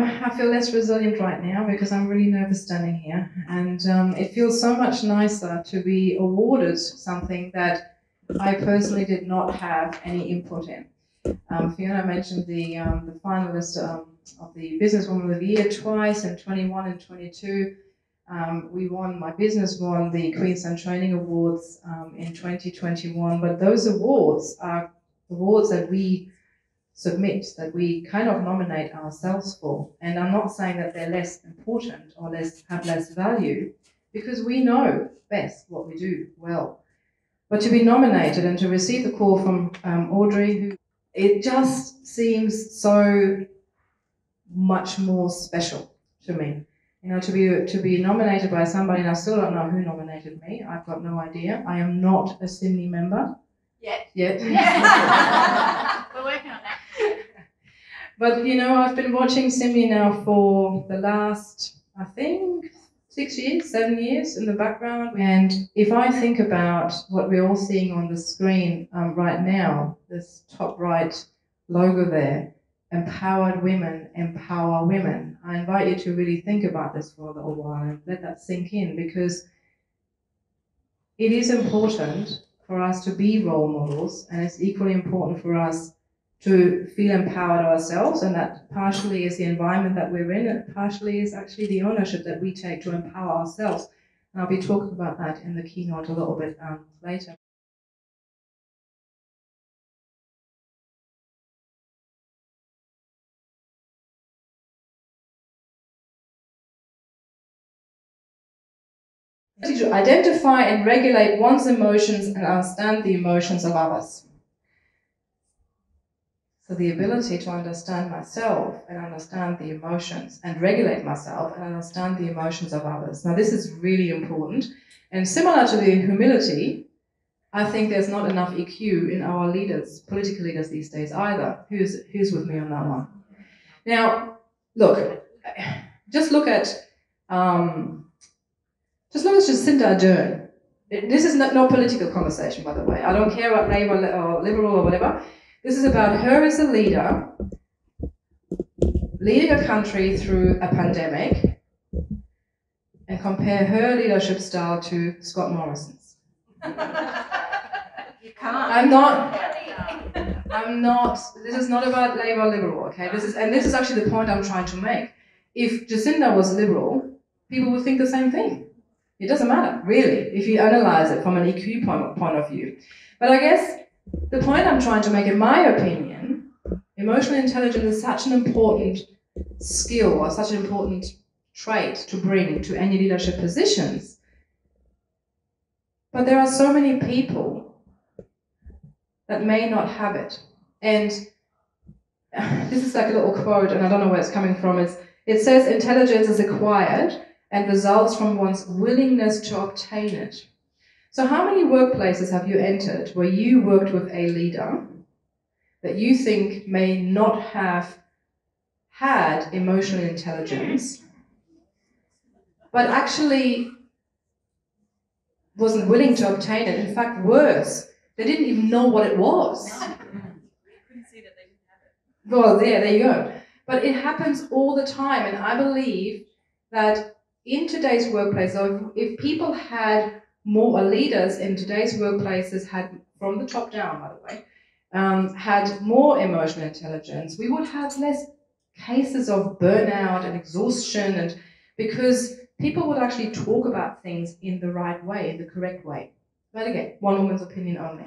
I feel less resilient right now because I'm really nervous standing here, and it feels so much nicer to be awarded something that I personally did not have any input in. Fiona mentioned the finalist of the Businesswoman of the Year twice, in 21 and 22. My business won the Queensland Training Awards in 2021, but those awards are awards that we submit, that we kind of nominate ourselves for. And I'm not saying that they're less important or have less value, because we know best what we do well. But to be nominated and to receive the call from Audrey, it just seems so much more special to me. You know, to be nominated by somebody, and I still don't know who nominated me. I've got no idea. I am not a SIMNI member. Yet. We're working on that. But, you know, I've been watching SIMNI now for the last, I think, 6 years, 7 years in the background. And if I think about what we're all seeing on the screen right now, this top right logo there, empowered women empower women. I invite you to really think about this for a little while and let that sink in, because it is important for us to be role models, and it's equally important for us to feel empowered ourselves, and that partially is the environment that we're in, and partially is actually the ownership that we take to empower ourselves. And I'll be talking about that in the keynote a little bit later. To identify and regulate one's emotions and understand the emotions of others. So the ability to understand myself and understand the emotions, and regulate myself and understand the emotions of others. Now this is really important, and similar to the humility, I think there's not enough EQ in our leaders, political leaders these days either. Who's with me on that one? Now, look, just look at Jacinda Ardern. This is no political conversation, by the way. I don't care about Labour or Liberal or whatever. This is about her as a leader, leading a country through a pandemic, and compare her leadership style to Scott Morrison's. You can't. I'm not, this is not about Labour or Liberal, okay? This is actually the point I'm trying to make. If Jacinda was Liberal, people would think the same thing. It doesn't matter, really, if you analyze it from an EQ point of view. But I guess the point I'm trying to make, in my opinion, emotional intelligence is such an important skill, or such an important trait to bring to any leadership positions. But there are so many people that may not have it. And this is like a little quote, and I don't know where it's coming from. It says, intelligence is acquired and results from one's willingness to obtain it. So how many workplaces have you entered where you worked with a leader that you think may not have had emotional intelligence, but actually wasn't willing to obtain it? In fact, worse, they didn't even know what it was. Couldn't see that they didn't have it. Well, yeah, there you go. But it happens all the time, and I believe that in today's workplace, so if people had more, leaders in today's workplaces had, from the top down, by the way, had more emotional intelligence, we would have less cases of burnout and exhaustion, and because people would actually talk about things in the right way, in the correct way. But again, one woman's opinion only.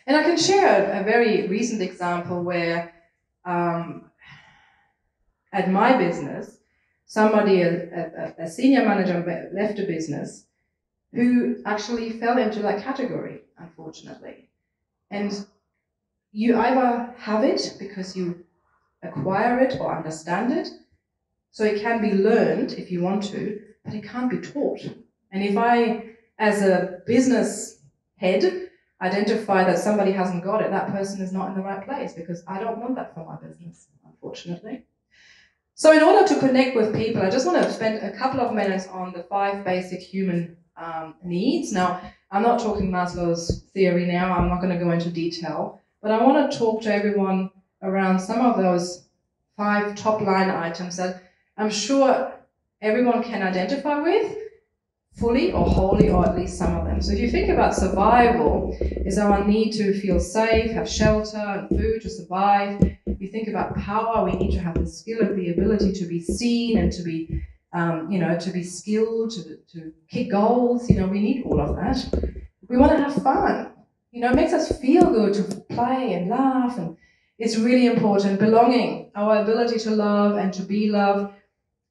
And I can share a very recent example where at my business, somebody, a senior manager left a business who actually fell into that category, unfortunately. And you either have it because you acquire it or understand it, so it can be learned if you want to, but it can't be taught. And if I, as a business head, identify that somebody hasn't got it, that person is not in the right place, because I don't want that for my business, unfortunately. So in order to connect with people, I just want to spend a couple of minutes on the 5 basic human needs. Now, I'm not talking Maslow's theory now, I'm not going to go into detail, but I want to talk to everyone around some of those 5 top line items that I'm sure everyone can identify with, fully or wholly, or at least some of them. So if you think about survival, is our need to feel safe, have shelter and food to survive. If you think about power, we need to have the skill and the ability to be seen and to be, to be skilled, to kick goals. We need all of that. We want to have fun. It makes us feel good to play and laugh, and it's really important. Belonging, our ability to love and to be loved,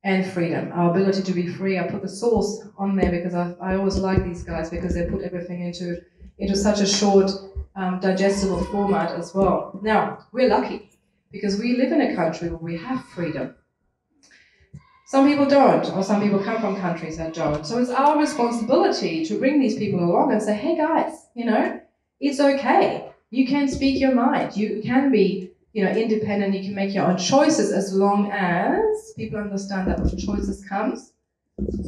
and freedom, our ability to be free. I put the source on there because I always like these guys because they put everything into such a short, digestible format as well. Now, we're lucky because we live in a country where we have freedom. Some people don't, or some people come from countries that don't. So it's our responsibility to bring these people along and say, hey guys, it's okay. You can speak your mind. You can be independent, you can make your own choices as long as people understand that with choices comes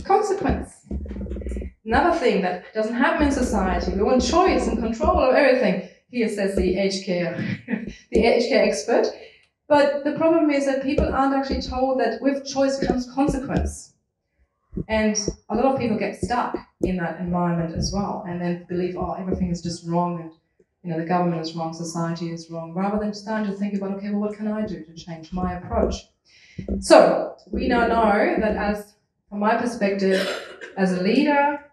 consequence. Another thing that doesn't happen in society, we want choice and control of everything. Here says the aged care, the aged care expert. But the problem is that people aren't actually told that with choice comes consequence. And a lot of people get stuck in that environment as well and then believe, everything is just wrong and the government is wrong, society is wrong, rather than starting to think about, okay, well, what can I do to change my approach? So we now know that from my perspective, as a leader,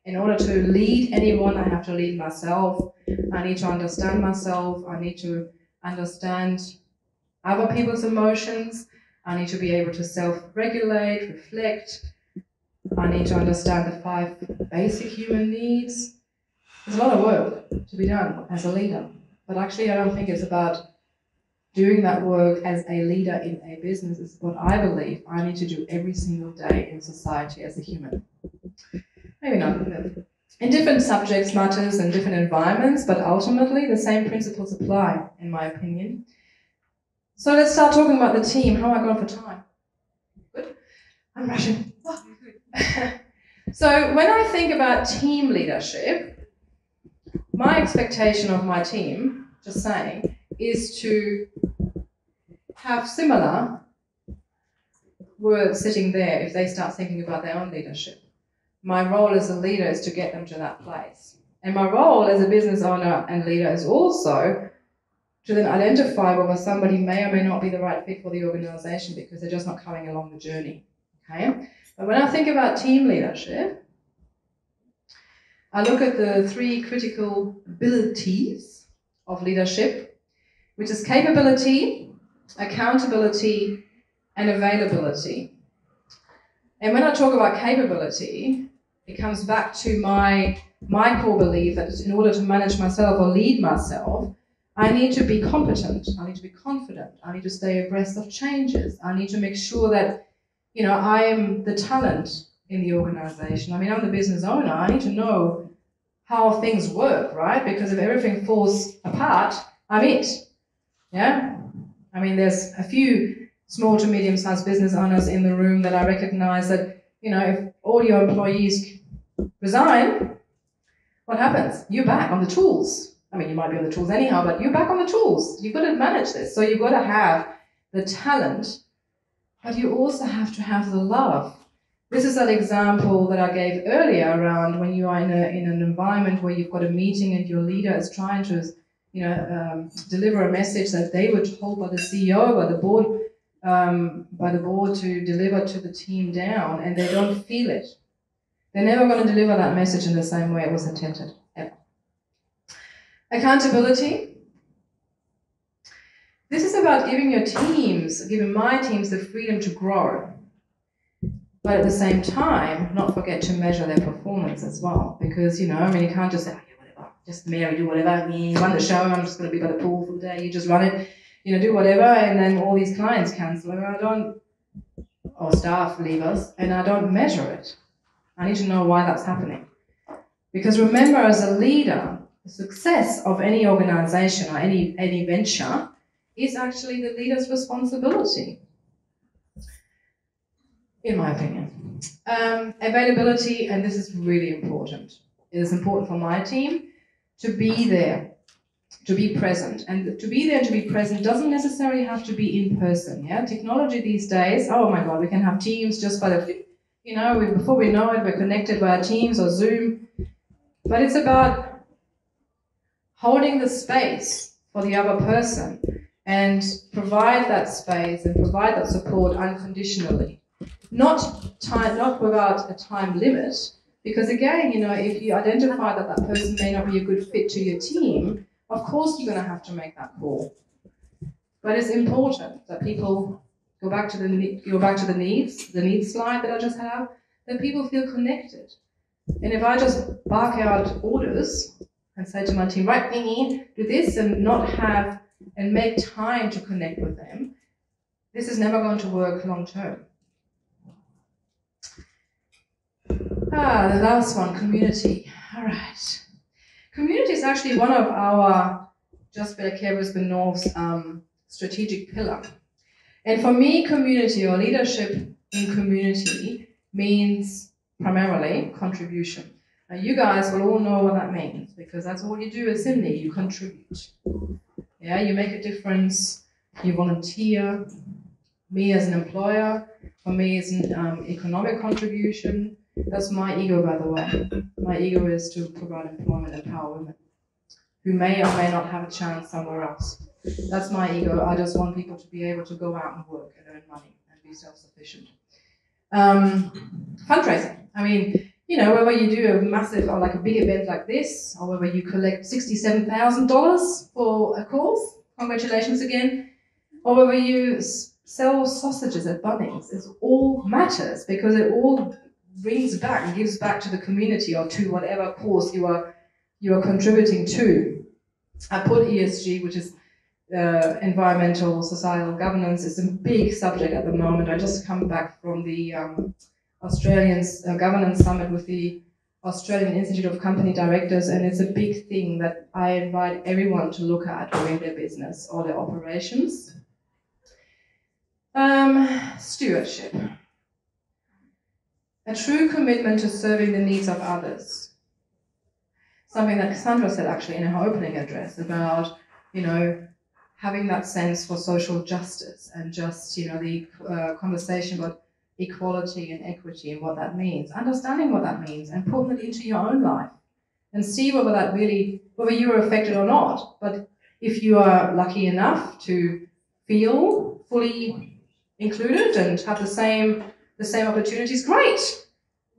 in order to lead anyone, I have to lead myself. I need to understand myself. I need to understand other people's emotions. I need to be able to self-regulate, reflect. I need to understand the 5 basic human needs. There's a lot of work to be done as a leader, but actually I don't think it's about doing that work as a leader in a business. It's what I believe I need to do every single day in society as a human. Maybe not in different subjects, matters, and different environments, but ultimately the same principles apply, in my opinion. So let's start talking about the team. How am I going for time? Good? I'm rushing. So when I think about team leadership, my expectation of my team, just saying, is to have similar words sitting there if they start thinking about their own leadership. My role as a leader is to get them to that place. And my role as a business owner and leader is also to then identify whether somebody may or may not be the right fit for the organization because they're just not coming along the journey. Okay? But when I think about team leadership, I look at the 3 critical abilities of leadership, which is capability, accountability, and availability. And when I talk about capability, it comes back to my core belief that in order to manage myself or lead myself, I need to be competent, I need to be confident, I need to stay abreast of changes, I need to make sure that, I am the talent in the organization. I'm the business owner. I need to know how things work, right? Because if everything falls apart, I'm it. Yeah? There's a few small to medium-sized business owners in the room that I recognize that, if all your employees resign, what happens? You're back on the tools. You might be on the tools anyhow, but you're back on the tools. You've got to manage this. So you've got to have the talent, but you also have to have the love. This is an example that I gave earlier around when you are in an environment where you've got a meeting and your leader is trying to, deliver a message that they were told by the CEO, by the board to deliver to the team down, and they don't feel it. They're never going to deliver that message in the same way it was intended, ever. Accountability. This is about giving my teams the freedom to grow. But at the same time, not forget to measure their performance as well. Because, you can't just say, whatever, just Mary, do whatever. You run the show, I'm just going to be by the pool for the day. You just run it, do whatever. And then all these clients cancel or staff leave us, and I don't measure it. I need to know why that's happening. Because remember, as a leader, the success of any organization or any venture is actually the leader's responsibility, in my opinion. Availability, and this is really important. It is important for my team to be there to be present. And to be there and to be present doesn't necessarily have to be in person. Yeah, technology these days, oh my God, we can have Teams just by the, before we know it, we're connected via Teams or Zoom. But it's about holding the space for the other person and provide that space and provide that support unconditionally. Not without a time limit, because again, if you identify that that person may not be a good fit to your team, of course you're going to have to make that call. But it's important that people go back to the needs slide that I just have, that people feel connected. And if I just bark out orders and say to my team, right, do this, and not have and make time to connect with them, this is never going to work long term. The last one, community. All right. Community is actually one of our Just Better Care Brisbane North's strategic pillar. And for me, community or leadership in community means primarily contribution. Now, you guys will all know what that means, because that's all you do at SIMNI, you contribute. Yeah, you make a difference, you volunteer. Me as an employer, for me it's an economic contribution. That's my ego, by the way. My ego is to provide employment and empower women who may or may not have a chance somewhere else. That's my ego. I just want people to be able to go out and work and earn money and be self-sufficient. Fundraising. I mean, whether you do a massive or like a big event like this, or whether you collect $67,000 for a cause, congratulations again, or whether you sell sausages at Bunnings, it all matters, because it all brings back and gives back to the community or to whatever cause you are contributing to. I put ESG, which is environmental, societal governance, is a big subject at the moment. I just come back from the Australian Governance Summit with the Australian Institute of Company Directors, and it's a big thing that I invite everyone to look at during their business or their operations. Stewardship. A true commitment to serving the needs of others. Something that Cassandra said actually in her opening address about, having that sense for social justice and just, the conversation about equality and equity and what that means, understanding what that means and putting it into your own life and see whether you are affected or not. But if you are lucky enough to feel fully included and have the same opportunities, great.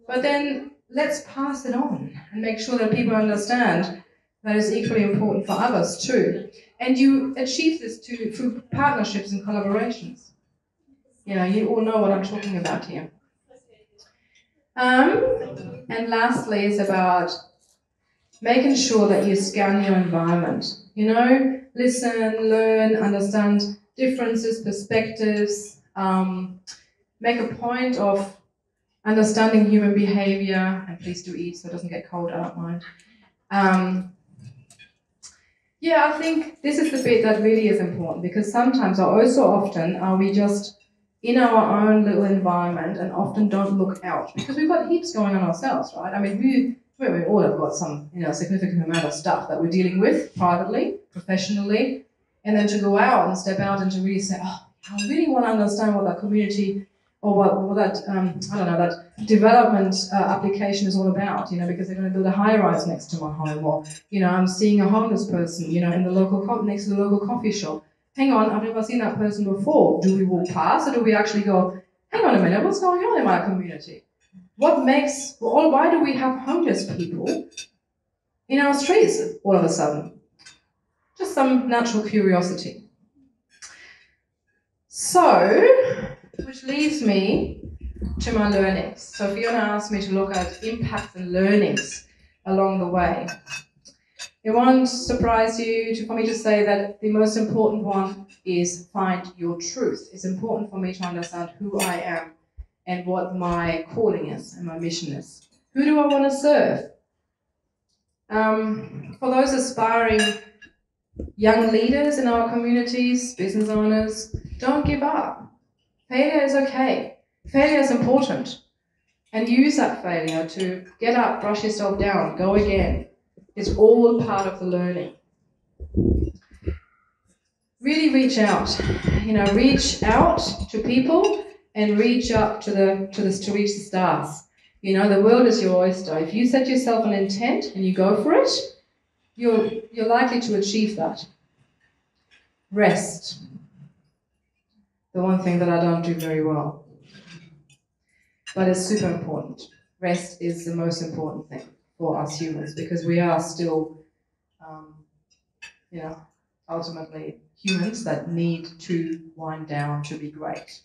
But then let's pass it on and make sure that people understand that is equally important for others too. And you achieve this through partnerships and collaborations. You all know what I'm talking about here. And lastly is about making sure that you scan your environment. Listen, learn, understand differences, perspectives, make a point of understanding human behavior, and please do eat so it doesn't get cold, I don't mind. I think this is the bit that really is important, because sometimes, or so often, are we just in our own little environment and often don't look out, because we've got heaps going on ourselves, right? I mean, we all have got some significant amount of stuff that we're dealing with privately, professionally, and then to go out and step out and to really say, oh, I really want to understand what that community or what that, that development application is all about, because they're going to build a high-rise next to my home, or, I'm seeing a homeless person, in the local next to the local coffee shop. Hang on, I've never seen that person before. Do we walk past, or do we actually go, hang on a minute, what's going on in my community? Why do we have homeless people in our streets all of a sudden? Just some natural curiosity. So, which leads me to my learnings. So Fiona asked me to look at impacts and learnings along the way. It won't surprise you for me to say that the most important one is find your truth. It's important for me to understand who I am and what my calling is and my mission is. Who do I want to serve? For those aspiring young leaders in our communities, business owners, don't give up. Failure is okay. Failure is important. And use that failure to get up, brush yourself down, go again. It's all part of the learning. really reach out. Reach out to people and reach up to reach the stars. The world is your oyster. If you set yourself an intent and you go for it, you're likely to achieve that. Rest. The one thing that I don't do very well. But it's super important. Rest is the most important thing for us humans because we are still, ultimately humans that need to wind down to be great.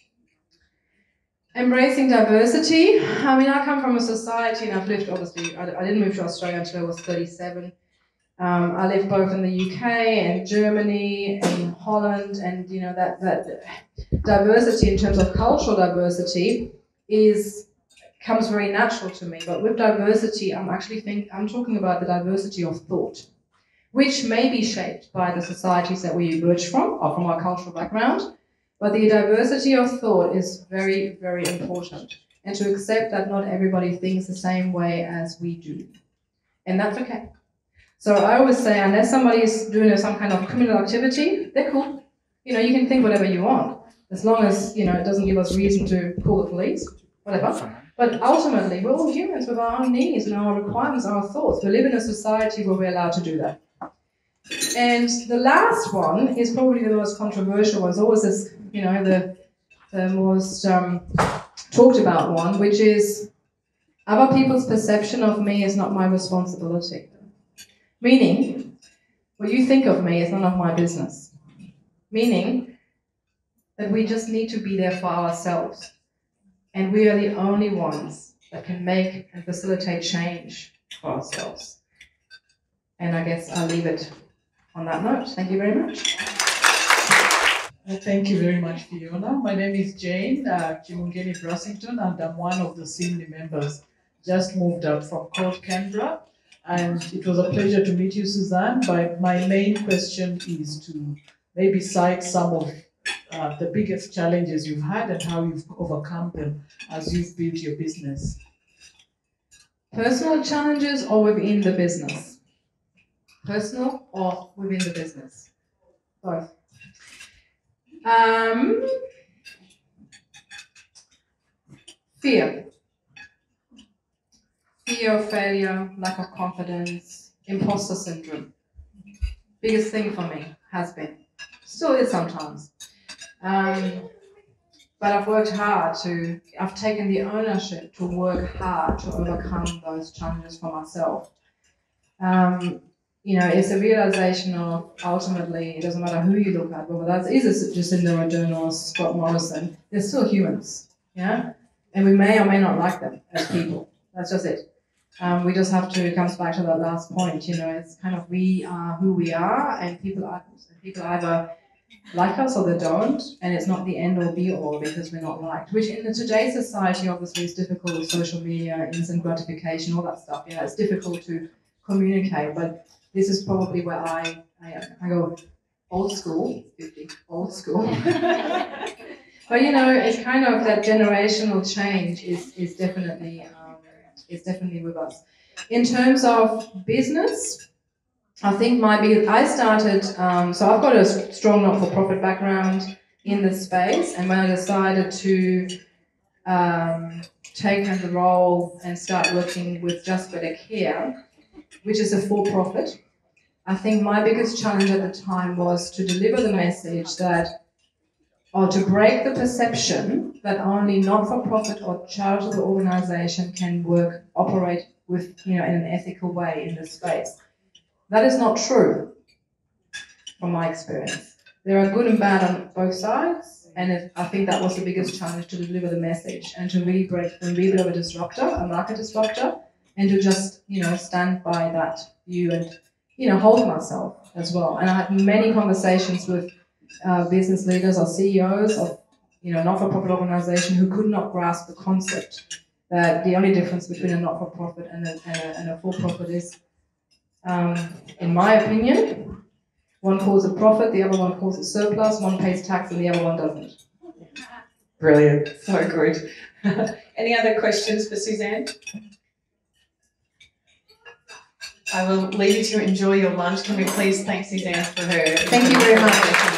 Embracing diversity. I come from a society, and I've lived, obviously, I didn't move to Australia until I was 37. I lived both in the UK and Germany and Holland, and that diversity in terms of cultural diversity comes very natural to me. But with diversity, I'm talking about the diversity of thought, which may be shaped by the societies that we emerge from or from our cultural background. But the diversity of thought is very, very important. And to accept that not everybody thinks the same way as we do. And that's okay. So I always say, unless somebody is doing some kind of criminal activity, they're cool. You can think whatever you want, as long as, it doesn't give us reason to call the police, whatever. But ultimately, we're all humans with our own needs and our requirements, our thoughts. We live in a society where we're allowed to do that. And the last one is probably the most controversial one. It's always this, the most talked about one, which is other people's perception of me is not my responsibility. Meaning, what you think of me is none of my business. Meaning that we just need to be there for ourselves. And we are the only ones that can make and facilitate change for ourselves. And I guess I'll leave it on that note. Thank you very much. Thank you very much, Fiona. My name is Jane Kimungeni Brassington, and I'm one of the SIMNI members. Just moved up from Court Canberra. And it was a pleasure to meet you, Susanne. But my main question is to maybe cite some of the biggest challenges you've had and how you've overcome them as you've built your business. Personal challenges or within the business? Personal or within the business? Both. Fear. Fear of failure, lack of confidence, imposter syndrome. Biggest thing for me has been. Still is sometimes. But I've worked hard I've taken the ownership to work hard to overcome those challenges for myself. It's a realization of ultimately, it doesn't matter who you look at, whether that is Jacinda Ardern or Scott Morrison, they're still humans, yeah? And we may or may not like them as people. That's just it. We just have to, it comes back to that last point, it's kind of we are who we are, and people either like us or they don't, and it's not the end or be all because we're not liked, which in today's society obviously is difficult with social media, instant gratification, all that stuff. It's difficult to communicate, but this is probably where I go old school, 50, old school. But it's kind of that generational change is definitely with us. In terms of business, I think I started, so I've got a strong not-for-profit background in this space, and when I decided to take on the role and start working with Just Better Care, which is a for-profit, I think my biggest challenge at the time was to deliver the message or to break the perception that only not-for-profit or charitable organization can operate with, in an ethical way in this space. That is not true, from my experience. There are good and bad on both sides, and I think that was the biggest challenge, to deliver the message and to really break them, be a bit of a disruptor, a market disruptor, and to just, stand by that view and, hold myself as well. And I had many conversations with business leaders or CEOs of, not-for-profit organization who could not grasp the concept that the only difference between a not-for-profit and a for-profit is, in my opinion, one calls it profit, the other one calls it surplus, one pays tax and the other one doesn't. Brilliant, so good. Any other questions for Susanne? I will leave you to enjoy your lunch. Can we please thank Susanne for her... Thank you very much.